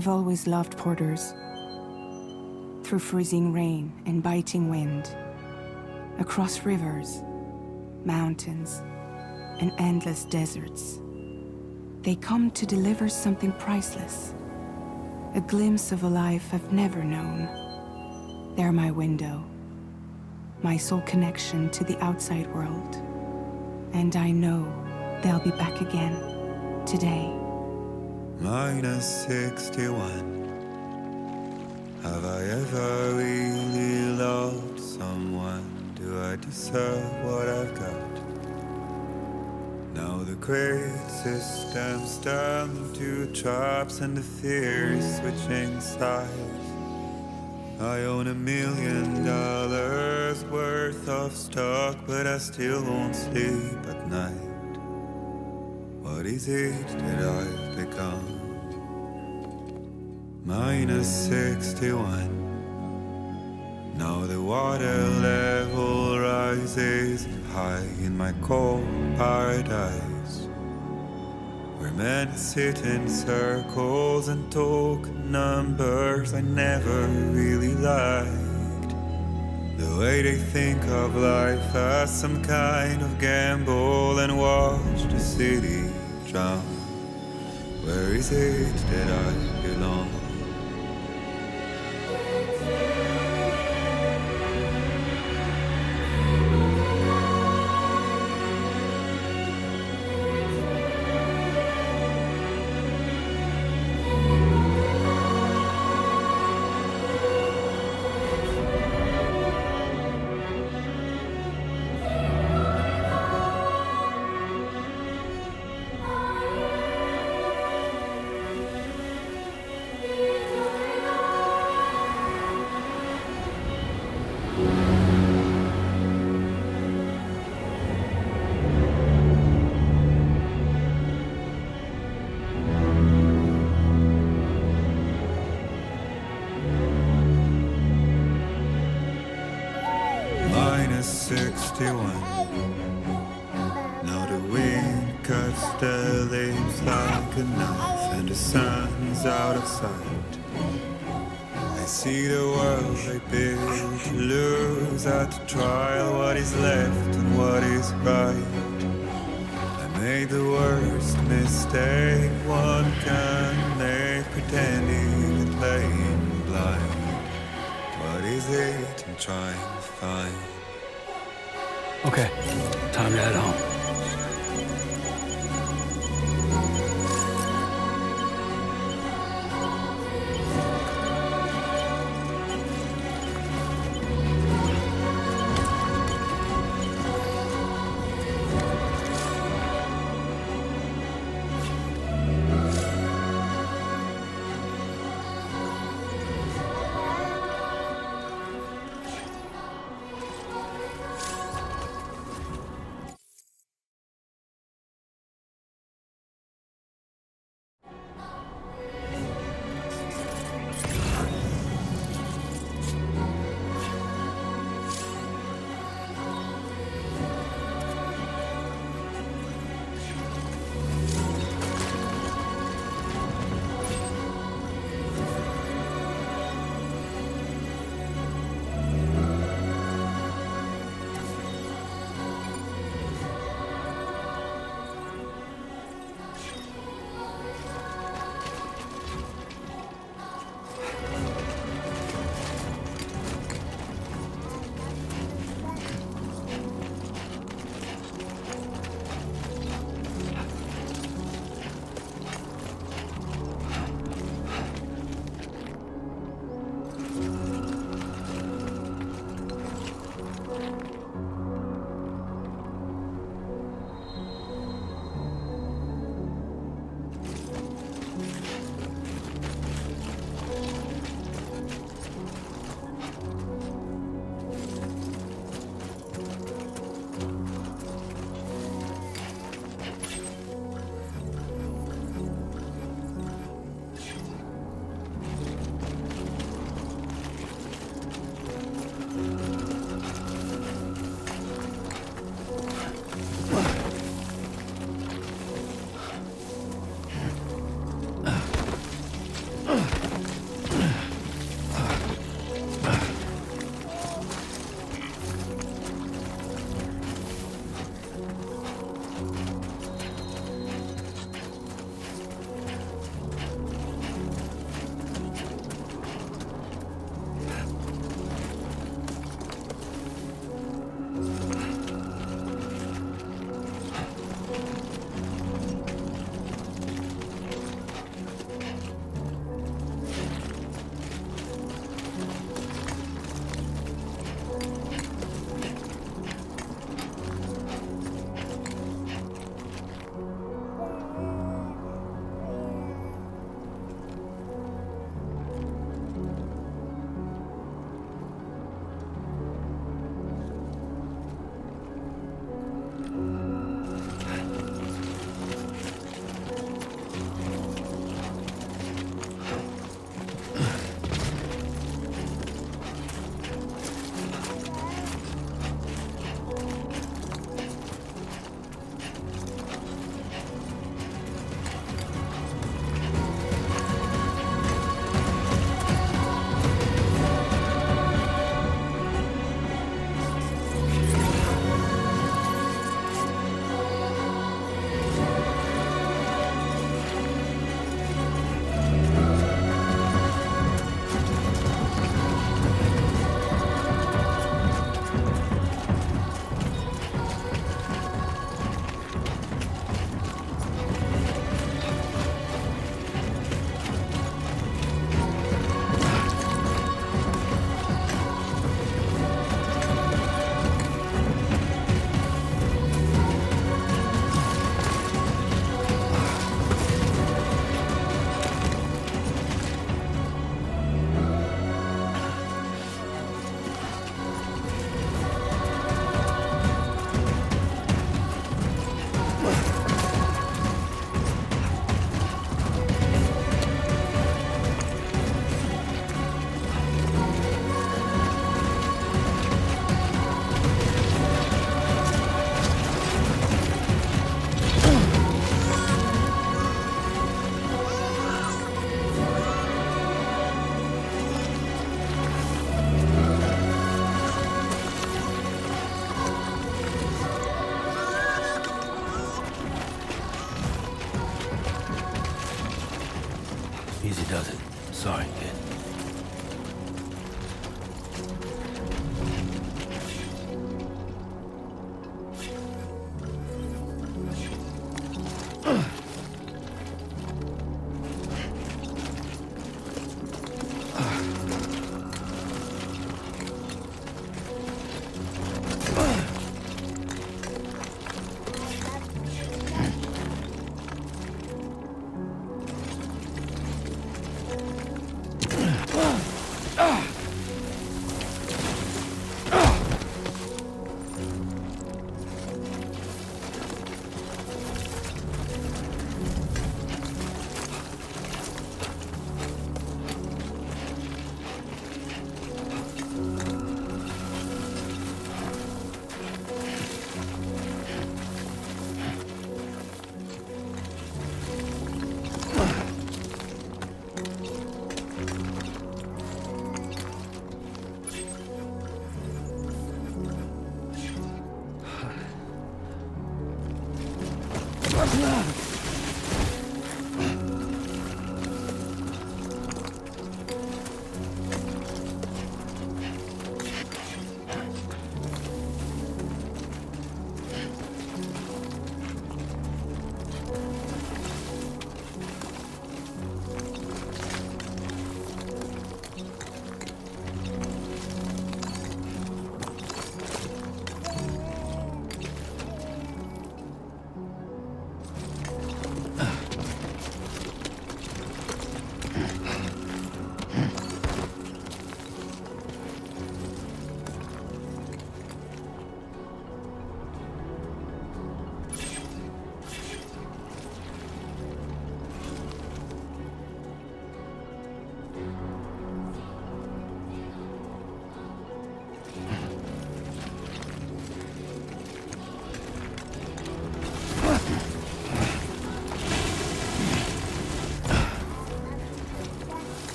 I've always loved porters. Through freezing rain and biting wind, across rivers, mountains, and endless deserts, they come to deliver something priceless, a glimpse of a life I've never known. They're my window, my sole connection to the outside world, and I know they'll be back again today. -61. Have I ever really loved someone? Do I deserve what I've got? Now the great systems turn to traps and the fear is switching sides. I own $1 million worth of stock, but I still won't sleep at night. What is it that I've become? -61. Now the water level rises high in my cold paradise, where men sit in circles and talk numbers I never really liked. The way they think of life as some kind of gamble and watch the city drown. Where is it that I belong? -61. Now the wind cuts the leaves like a knife and the sun's out of sight. I see the world I built to lose at the trial, what is left and what is right. I made the worst mistake one can make, pretending and playing blind. What is it I'm trying to find? Okay, time to head home. Sorry, kid.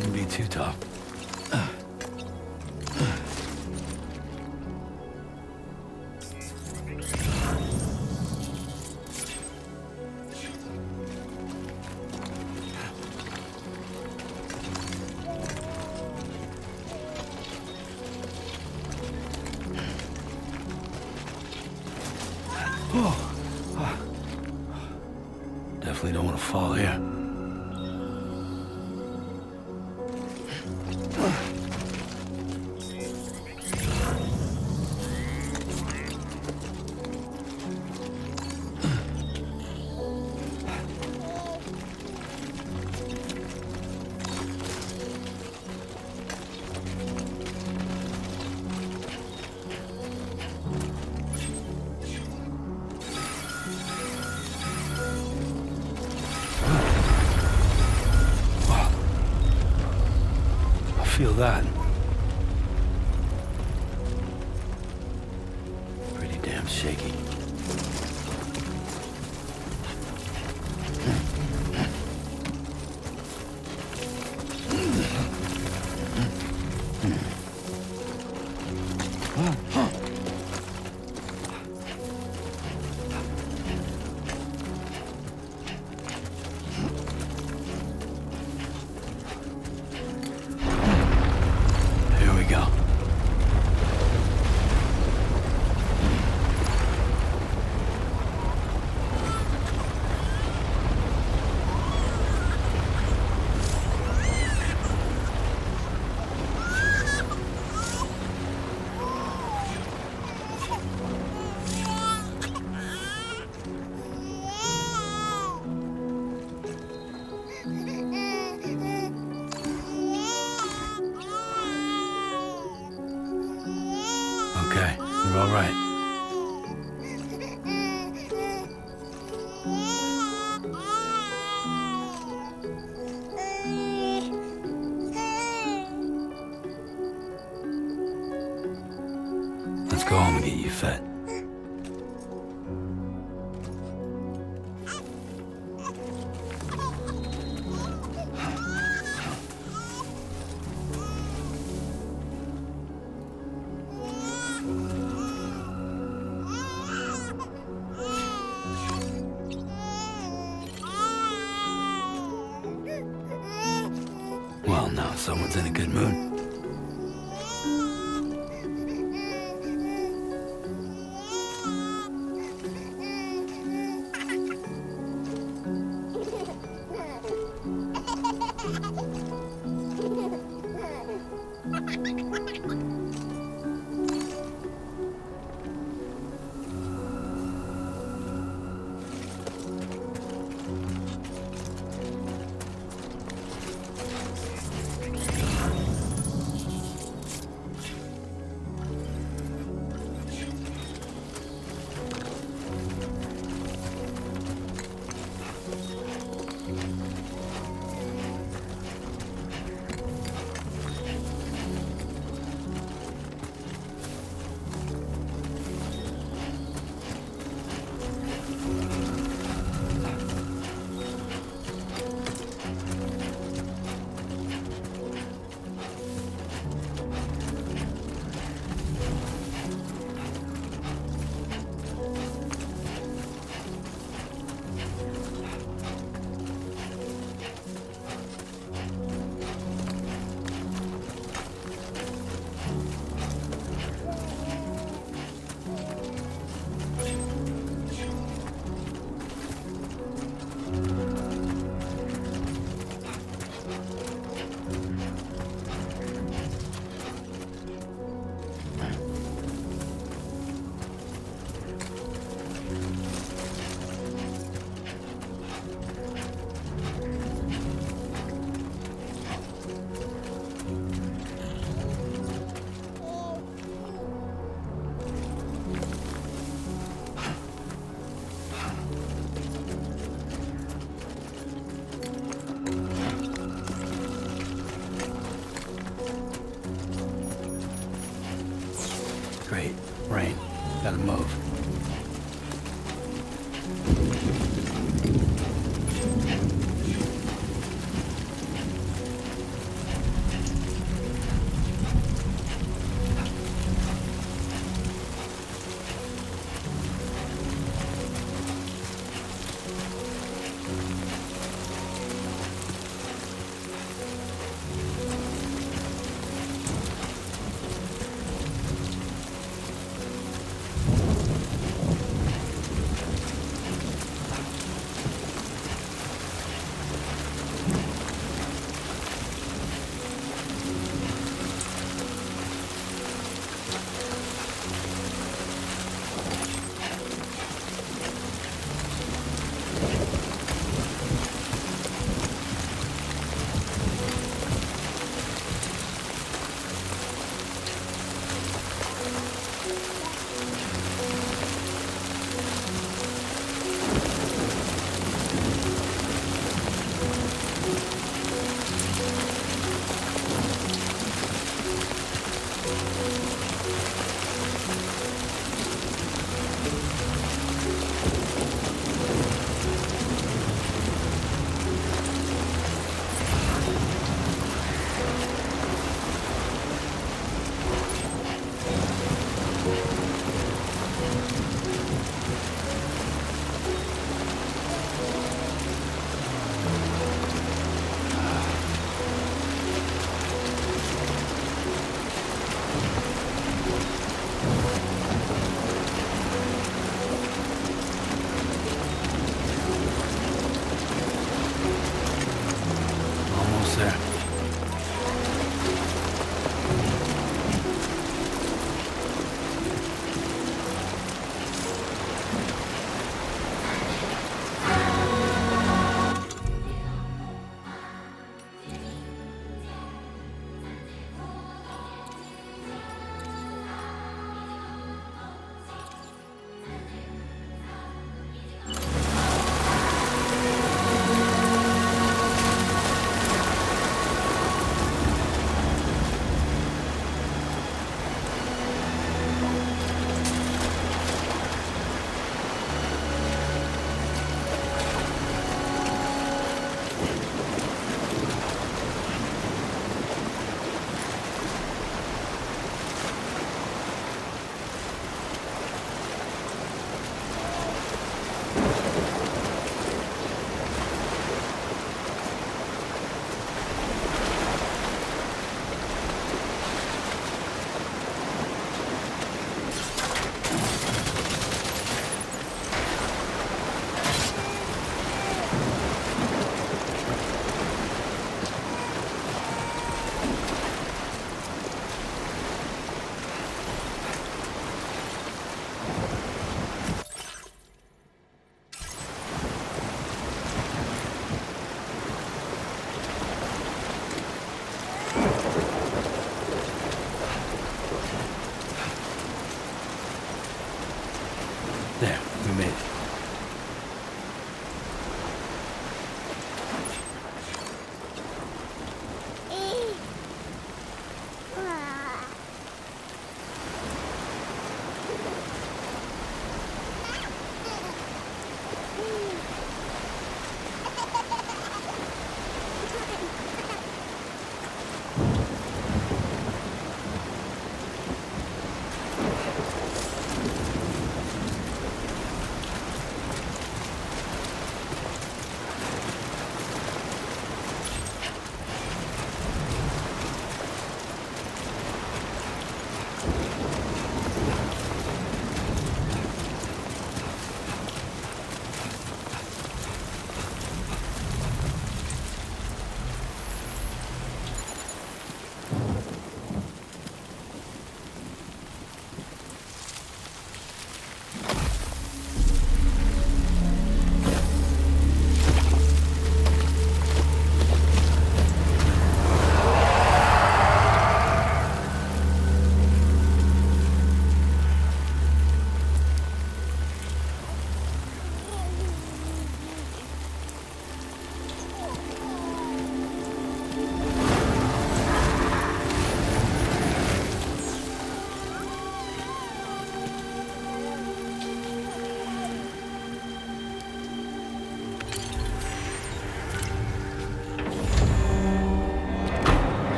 Shouldn't be too tough. Definitely don't want to fall here. Feel that. Pretty damn shaky. Okay, you're all right. Let's go home and get you fed. Well, now someone's in a good mood.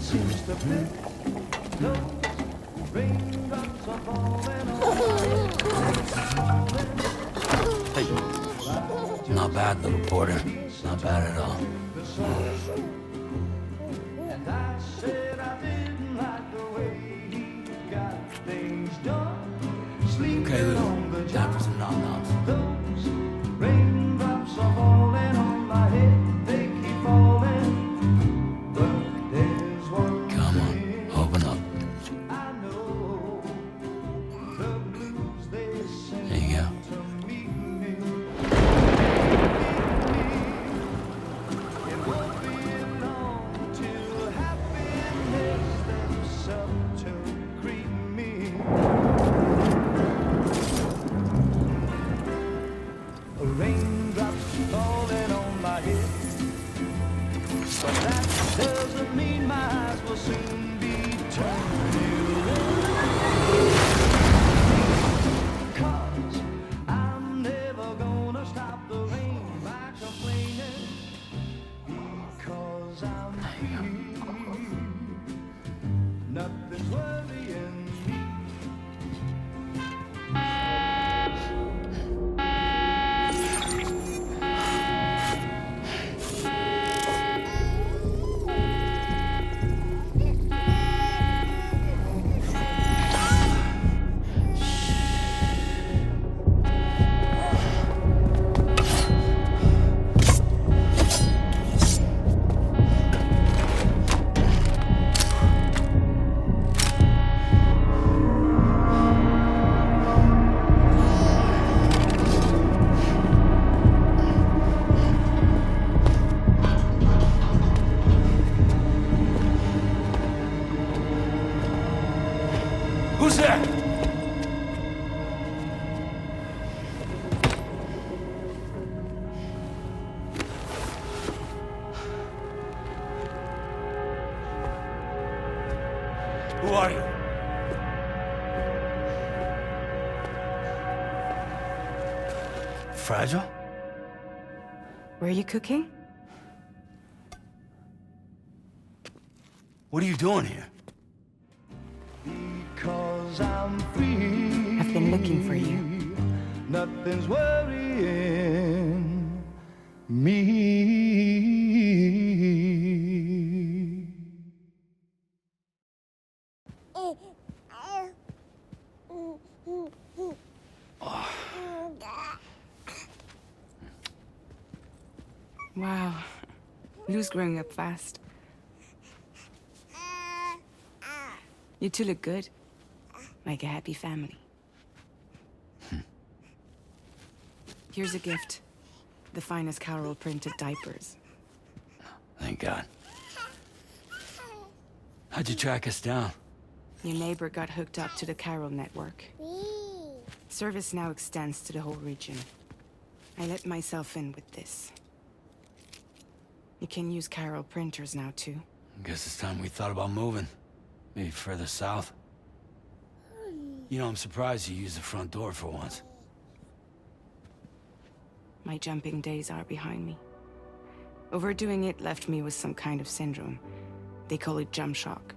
seems to fit. Those raindrops are falling on my head. Hey, not bad, little porter. Not bad at all. And I said I didn't like the way he got things done. Sleeping Okay, Lou. on the Time for job. some nom-noms. Those raindrops are falling on my head. They keep falling. But there's one Come on, thing open up. I know. The blues they sing There you go. to me. It won't be long till happiness themselves to greet me. Raindrops falling on my head, but that doesn't mean my eyes will soon be turning red. 'Cause I'm never gonna stop the rain by complaining, because I'm free. Nothing's worrying me. Who's there? Who are you? Fragile? Were you cooking? What are you doing here? Because I'm free. I've been looking for you. Nothing's worrying me. Wow. Lou's growing up fast. You two look good. Like a happy family. Here's a gift. The finest Carol printed diapers. Thank God. How'd you track us down? Your neighbor got hooked up to the Carol network. Service now extends to the whole region. I let myself in with this. You can use Carol printers now, too. Guess it's time we thought about moving. Maybe further south. You know, I'm surprised you used the front door for once. My jumping days are behind me. Overdoing it left me with some kind of syndrome. They call it jump shock.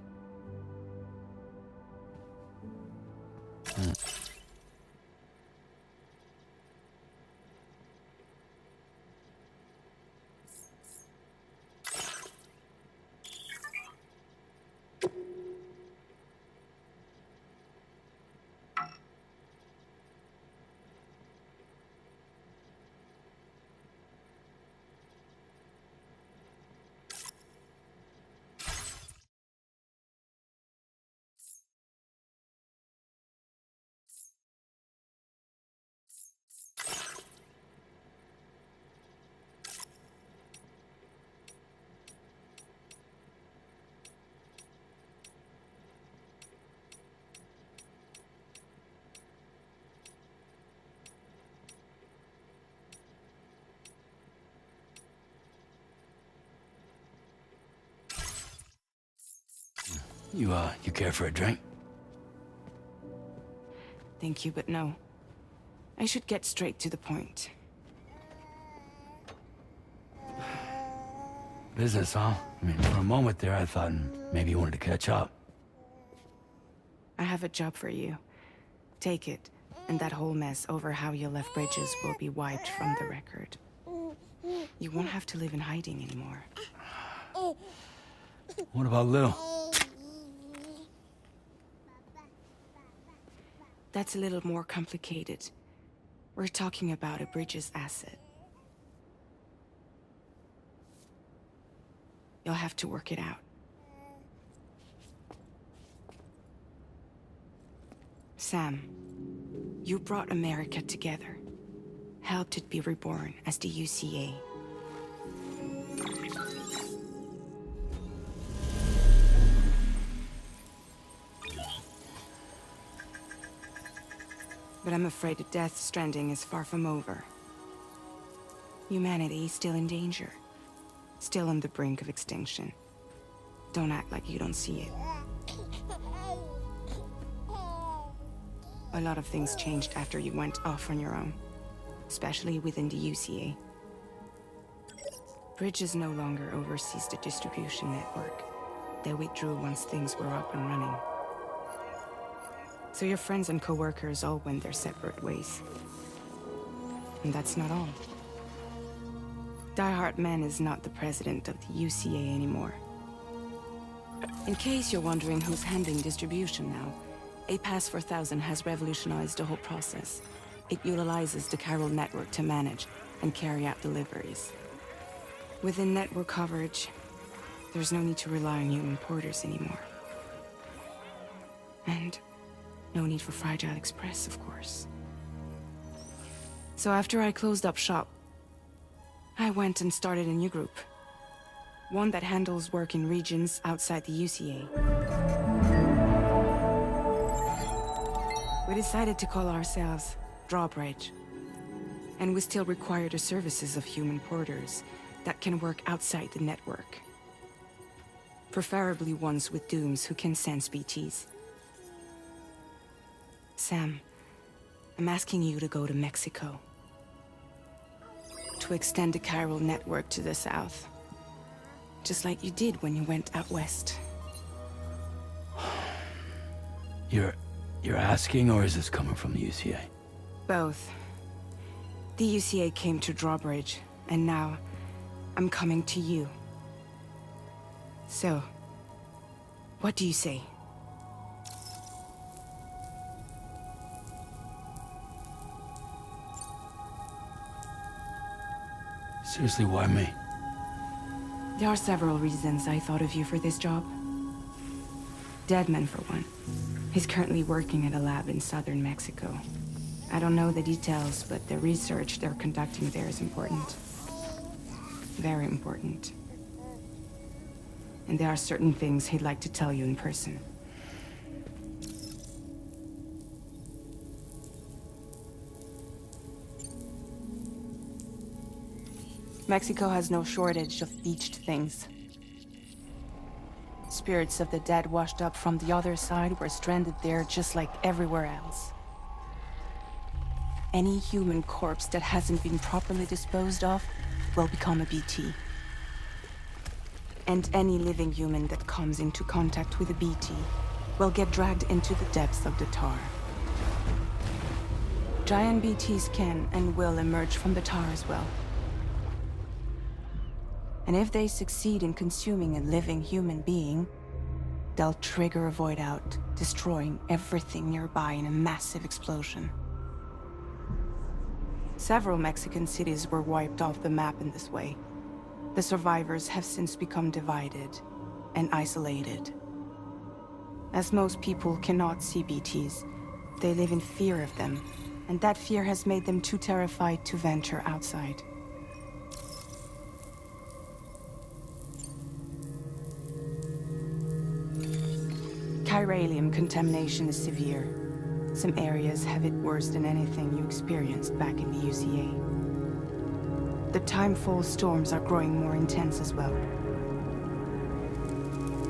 You care for a drink? Thank you, but no. I should get straight to the point. Business, huh? I mean, for a moment there, I thought maybe you wanted to catch up. I have a job for you. Take it, and that whole mess over how you left Bridges will be wiped from the record. You won't have to live in hiding anymore. What about Lil? That's a little more complicated. We're talking about a Bridges asset. You'll have to work it out. Sam, you brought America together, helped it be reborn as the UCA. But I'm afraid that Death Stranding is far from over. Humanity is still in danger. Still on the brink of extinction. Don't act like you don't see it. A lot of things changed after you went off on your own. Especially within the UCA. Bridges no longer oversees the distribution network. They withdrew once things were up and running. So your friends and co-workers all went their separate ways. And that's not all. Die Hard Man is not the president of the UCA anymore. In case you're wondering who's handling distribution now, A Pass 4000 has revolutionized the whole process. It utilizes the chiral network to manage and carry out deliveries. Within network coverage, there's no need to rely on human porters anymore. And no need for Fragile Express, of course. So after I closed up shop, I went and started a new group. One that handles work in regions outside the UCA. We decided to call ourselves Drawbridge. And we still require the services of human porters that can work outside the network. Preferably ones with dooms who can sense BTs. Sam, I'm asking you to go to Mexico. To extend the chiral network to the south. Just like you did when you went out west. You're asking, or is this coming from the UCA? Both. The UCA came to Drawbridge, and now I'm coming to you. So, what do you say? Seriously, why me? There are several reasons I thought of you for this job. Deadman, for one. He's currently working at a lab in southern Mexico. I don't know the details, but the research they're conducting there is important. Very important. And there are certain things he'd like to tell you in person. Mexico has no shortage of beached things. Spirits of the dead washed up from the other side were stranded there just like everywhere else. Any human corpse that hasn't been properly disposed of will become a BT. And any living human that comes into contact with a BT will get dragged into the depths of the tar. Giant BTs can and will emerge from the tar as well. And if they succeed in consuming a living human being, they'll trigger a void out, destroying everything nearby in a massive explosion. Several Mexican cities were wiped off the map in this way. The survivors have since become divided and isolated. As most people cannot see BTs, they live in fear of them, and that fear has made them too terrified to venture outside. Chiralium contamination is severe. Some areas have it worse than anything you experienced back in the UCA. The timefall storms are growing more intense as well.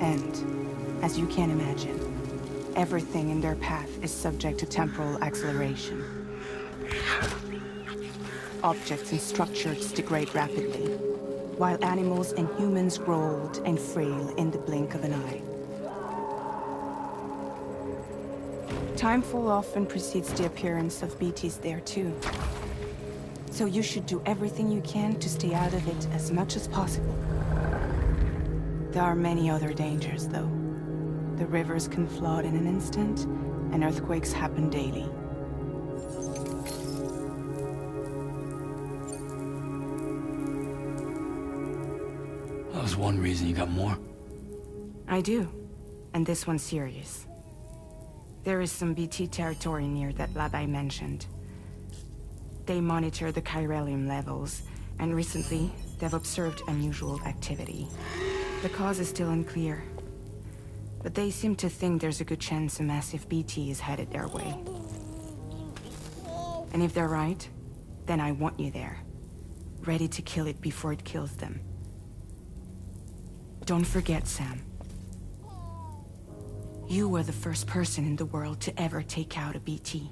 And, as you can imagine, everything in their path is subject to temporal acceleration. Objects and structures degrade rapidly, while animals and humans grow old and frail in the blink of an eye. Timefall often precedes the appearance of BTs there too. So you should do everything you can to stay out of it as much as possible. There are many other dangers, though. The rivers can flood in an instant, and earthquakes happen daily. That was one reason. You got more? I do, and this one's serious. There is some BT territory near that lab I mentioned. They monitor the chiralium levels, and recently, they've observed unusual activity. The cause is still unclear, but they seem to think there's a good chance a massive BT is headed their way. And if they're right, then I want you there, ready to kill it before it kills them. Don't forget, Sam. You were the first person in the world to ever take out a BT.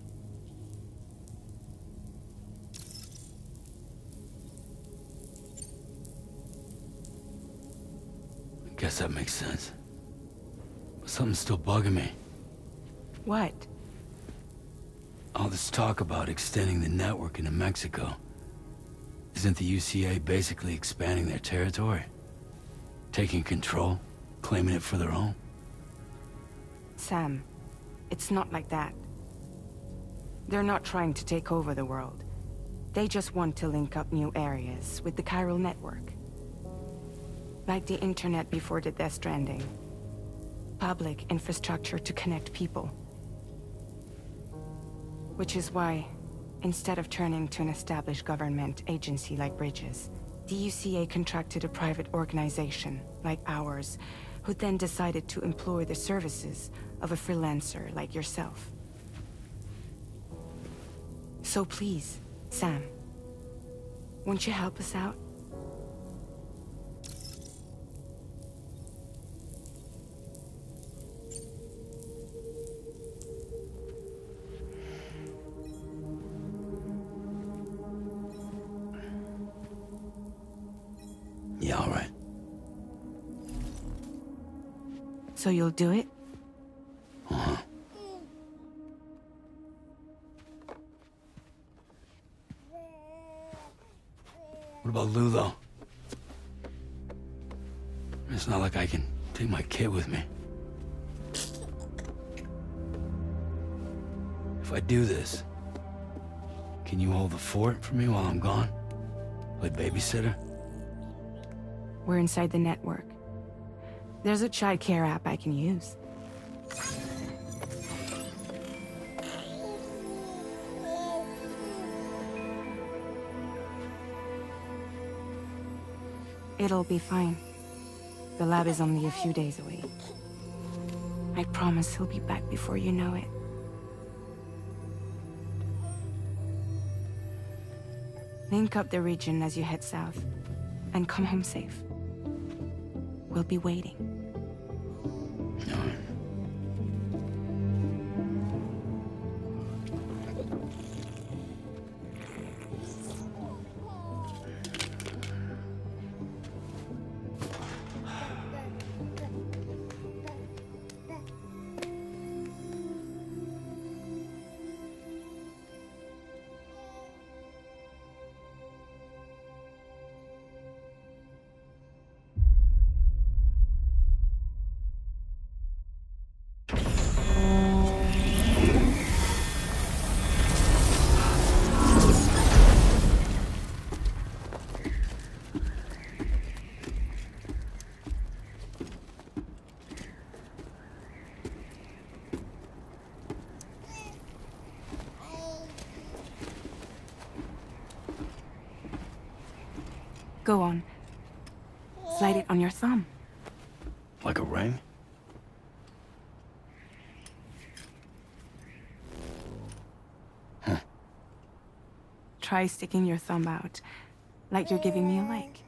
I guess that makes sense. But something's still bugging me. What? All this talk about extending the network into Mexico. Isn't the UCA basically expanding their territory? Taking control? Claiming it for their own? Sam, it's not like that. They're not trying to take over the world. They just want to link up new areas with the chiral network. Like the internet before the Death Stranding. Public infrastructure to connect people. Which is why, instead of turning to an established government agency like Bridges, the UCA contracted a private organization, like ours, who then decided to employ the services of a freelancer like yourself. So please, Sam, won't you help us out? Yeah, all right. So you'll do it? Uh-huh. What about Lou, though? It's not like I can take my kid with me. If I do this, can you hold the fort for me while I'm gone? Play babysitter? We're inside the network. There's a child care app I can use. It'll be fine. The lab is only a few days away. I promise he'll be back before you know it. Link up the region as you head south, and come home safe. We'll be waiting. All right. Go on. Slide it on your thumb. Like a ring? Try sticking your thumb out, like you're giving me a like.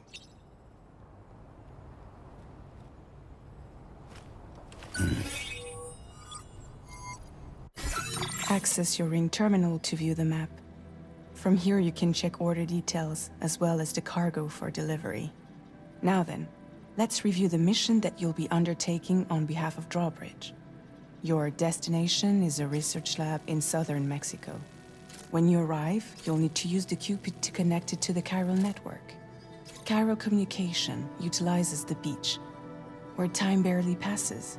Access your ring terminal to view the map. From here you can check order details, as well as the cargo for delivery. Now then, let's review the mission that you'll be undertaking on behalf of Drawbridge. Your destination is a research lab in southern Mexico. When you arrive, you'll need to use the Cupid to connect it to the chiral network. Chiral communication utilizes the beach, where time barely passes.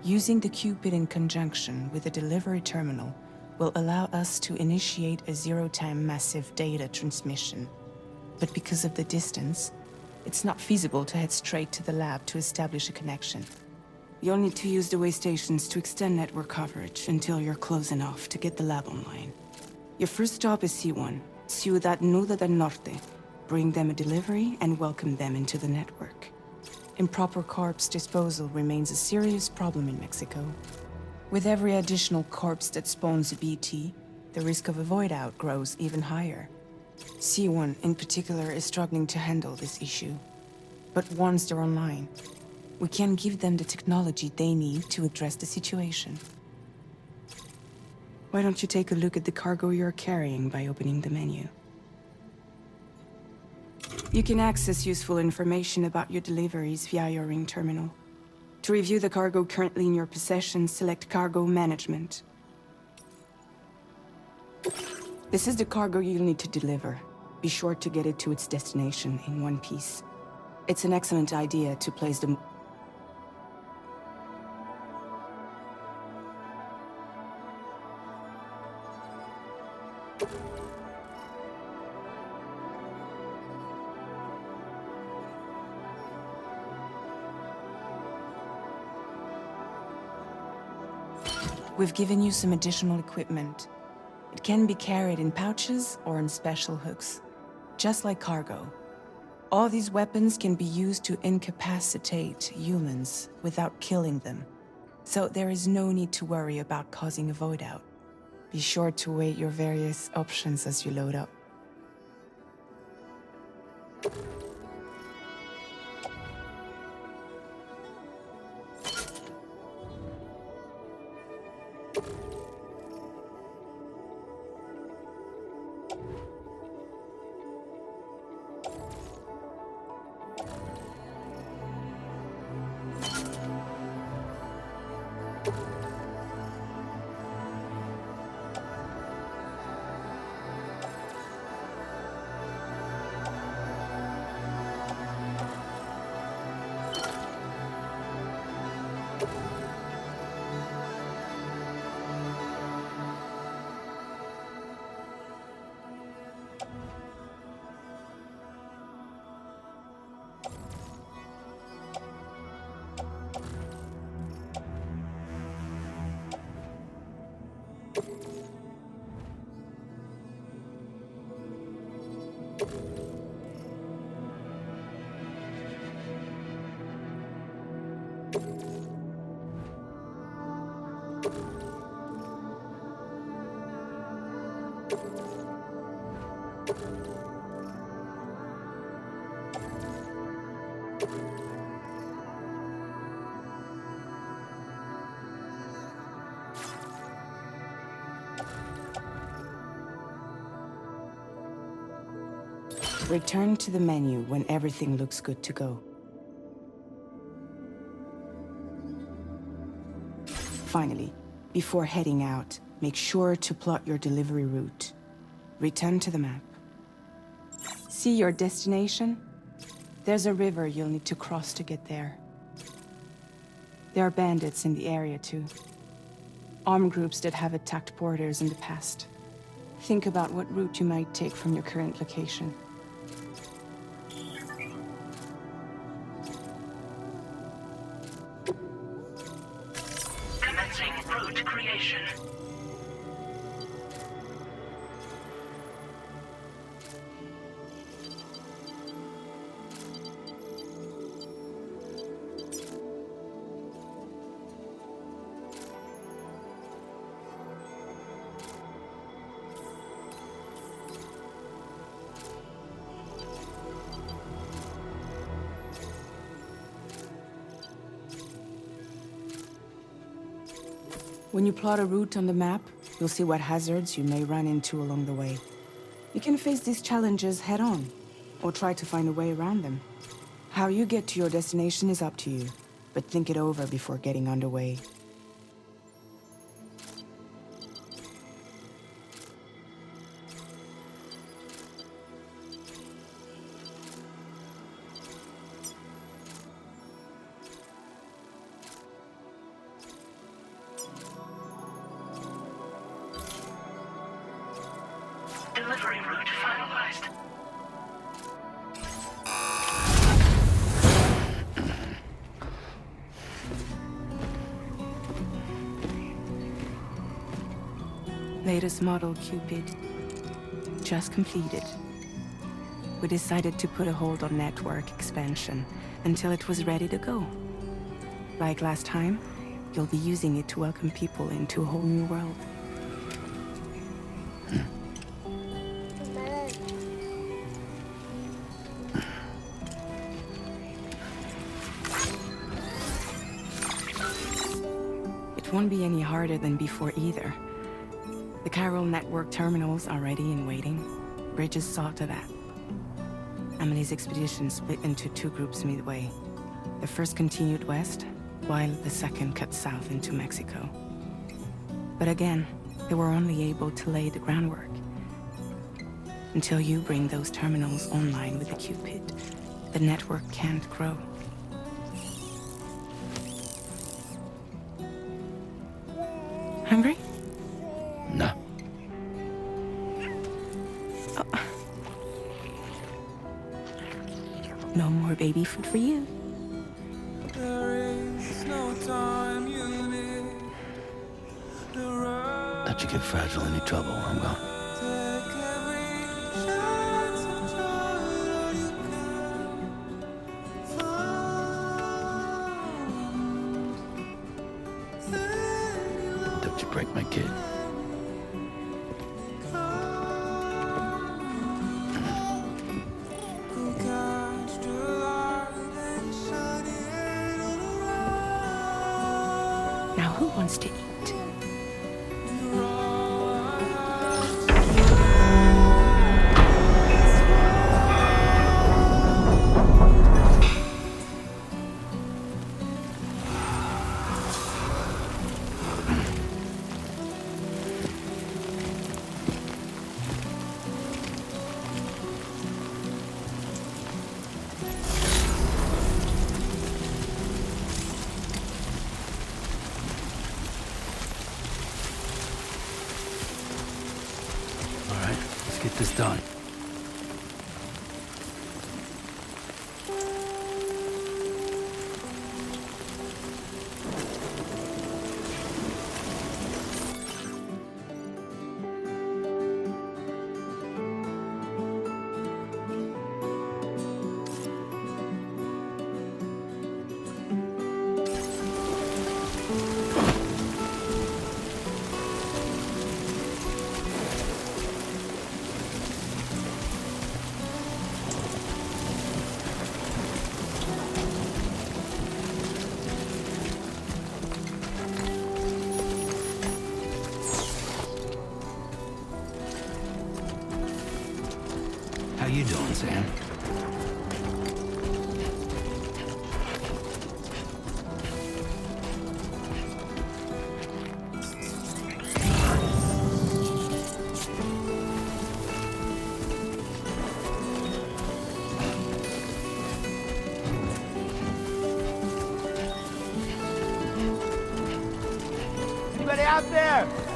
Using the Cupid in conjunction with a delivery terminal will allow us to initiate a zero-time massive data transmission. But because of the distance, it's not feasible to head straight to the lab to establish a connection. You'll need to use the way stations to extend network coverage until you're close enough to get the lab online. Your first stop is C1, Ciudad Nuda del Norte. Bring them a delivery and welcome them into the network. Improper corpse disposal remains a serious problem in Mexico. With every additional corpse that spawns a BT, the risk of a void out grows even higher. C1 in particular is struggling to handle this issue. But once they're online, we can give them the technology they need to address the situation. Why don't you take a look at the cargo you're carrying by opening the menu? You can access useful information about your deliveries via your ring terminal. To review the cargo currently in your possession, select Cargo Management. This is the cargo you'll need to deliver. Be sure to get it to its destination in one piece. It's an excellent idea to place the... We've given you some additional equipment. It can be carried in pouches or in special hooks, just like cargo. All these weapons can be used to incapacitate humans without killing them, so there is no need to worry about causing a void out. Be sure to weigh your various options as you load up. Return to the menu when everything looks good to go. Finally, before heading out, make sure to plot your delivery route. Return to the map. See your destination? There's a river you'll need to cross to get there. There are bandits in the area too. Armed groups that have attacked borders in the past. Think about what route you might take from your current location. Commencing route creation. When you plot a route on the map, you'll see what hazards you may run into along the way. You can face these challenges head-on, or try to find a way around them. How you get to your destination is up to you, but think it over before getting underway. Delivery route finalized. Latest model Cupid. Just completed. We decided to put a hold on network expansion until it was ready to go. Like last time, you'll be using it to welcome people into a whole new world. It won't be any harder than before either. The Chiral network terminals are ready and waiting. Bridges saw to that. Emily's expedition split into two groups midway. The first continued west, while the second cut south into Mexico. But again, they were only able to lay the groundwork. Until you bring those terminals online with the Cupid, the network can't grow. Hungry? No. No more baby food for you. Let you get fragile any trouble, I'm gone. Don't you break my kid. Now who wants to eat? All right, let's get this done. How you doing, Sam? Anybody out there?